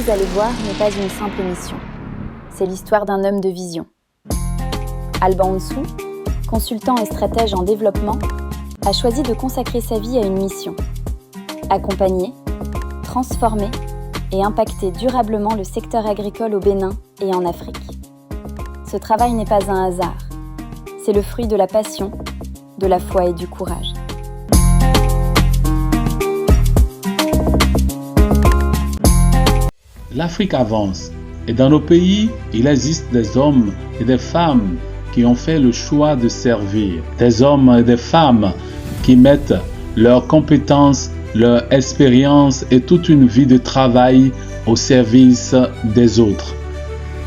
vous allez voir n'est pas une simple mission. C'est l'histoire d'un homme de vision. Alban Onsou, consultant et stratège en développement, a choisi de consacrer sa vie à une mission. Accompagner, transformer et impacter durablement le secteur agricole au Bénin et en Afrique. Ce travail n'est pas un hasard. C'est le fruit de la passion, de la foi et du courage. L'Afrique avance et dans nos pays, il existe des hommes et des femmes qui ont fait le choix de servir. Des hommes et des femmes qui mettent leurs compétences, leur expérience et toute une vie de travail au service des autres.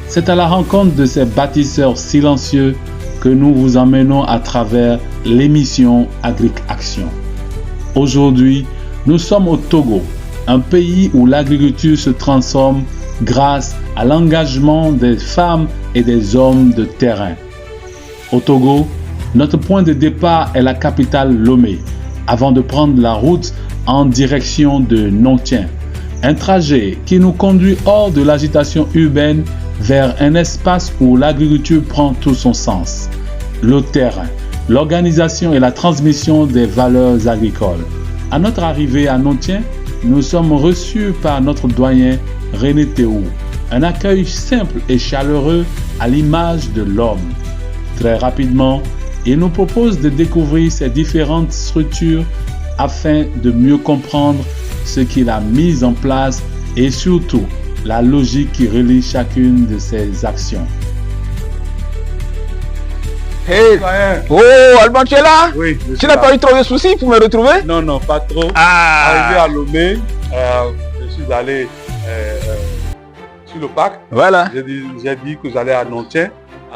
C'est à la rencontre de ces bâtisseurs silencieux que nous vous emmenons à travers l'émission Agric Action. Aujourd'hui, nous sommes au Togo, un pays où l'agriculture se transforme grâce à l'engagement des femmes et des hommes de terrain. Au Togo, notre point de départ est la capitale Lomé, avant de prendre la route en direction de Nontien. Un trajet qui nous conduit hors de l'agitation urbaine vers un espace où l'agriculture prend tout son sens. Le terrain, l'organisation et la transmission des valeurs agricoles. À notre arrivée à Nontien, nous sommes reçus par notre doyen René Théou. Un accueil simple et chaleureux à l'image de l'homme. Très rapidement, il nous propose de découvrir ces différentes structures afin de mieux comprendre ce qu'il a mis en place et surtout la logique qui relie chacune de ses actions. Hey! Oh, Alban, tu es là? Oui. Tu n'as pas eu trop de soucis pour me retrouver? Non, pas trop. Ah! Arrivé à Lomé, je suis allé sur le parc. Voilà. J'ai dit que j'allais à Nontien.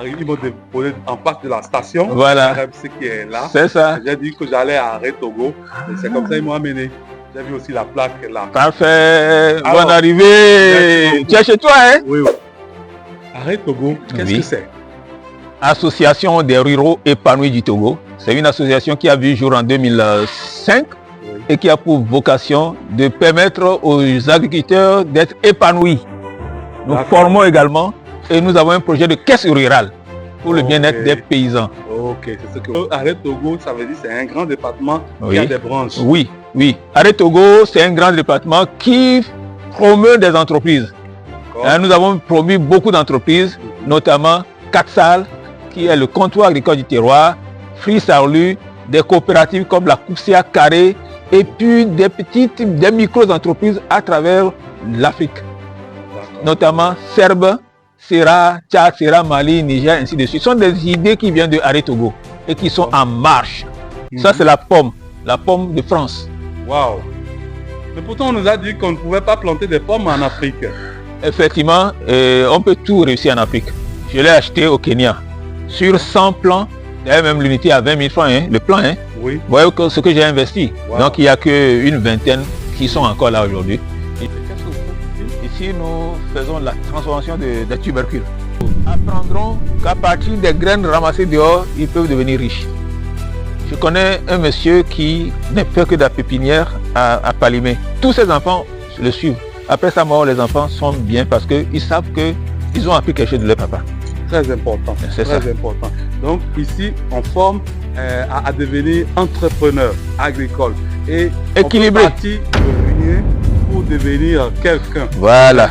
Ils m'ont déposé en face de la station. Voilà. RMC qui est là. C'est ça. J'ai dit que j'allais à Togo. Et c'est comme ça qu'ils m'ont amené. J'ai vu aussi la plaque là. Parfait. Alors, bonne arrivée. Tu es chez toi, hein? Oui. Togo, qu'est-ce que c'est? Association des ruraux épanouis du Togo. C'est une association qui a vu jour en 2005 et qui a pour vocation de permettre aux agriculteurs d'être épanouis. Nous formons également et nous avons un projet de caisse rurale pour le bien-être des paysans. Ok, c'est ce que Togo, ça veut dire c'est un grand département qui a des branches. Oui. Togo, c'est un grand département qui promeut des entreprises. Nous avons promu beaucoup d'entreprises, notamment Katsal, qui est le comptoir agricole du terroir, Free Sarlu, des coopératives comme la Koussia Carré, et puis des micro-entreprises à travers l'Afrique, notamment Serbe, Sera, Tchad, Sera, Mali, Niger, ainsi de suite. Ce sont des idées qui viennent de Togo et qui sont en marche. Ça, c'est la pomme de France. Waouh! Mais pourtant, on nous a dit qu'on ne pouvait pas planter des pommes en Afrique. Effectivement, on peut tout réussir en Afrique. Je l'ai acheté au Kenya. Sur 100 plants, d'ailleurs même l'unité à 20 000 francs, le plan. Oui. Vous voyez ce que j'ai investi. Wow. Donc il n'y a qu'une vingtaine qui sont encore là aujourd'hui. Ici, nous faisons la transformation des tubercules. Nous apprendrons qu'à partir des graines ramassées dehors, ils peuvent devenir riches. Je connais un monsieur qui n'est fait que de la pépinière à Palimé. Tous ses enfants le suivent. Après sa mort, les enfants sont bien parce qu'ils savent qu'ils ont appris quelque chose de leur papa. Très important. C'est très important. Donc ici, on forme à devenir entrepreneur agricole et équilibré pour devenir quelqu'un. Voilà.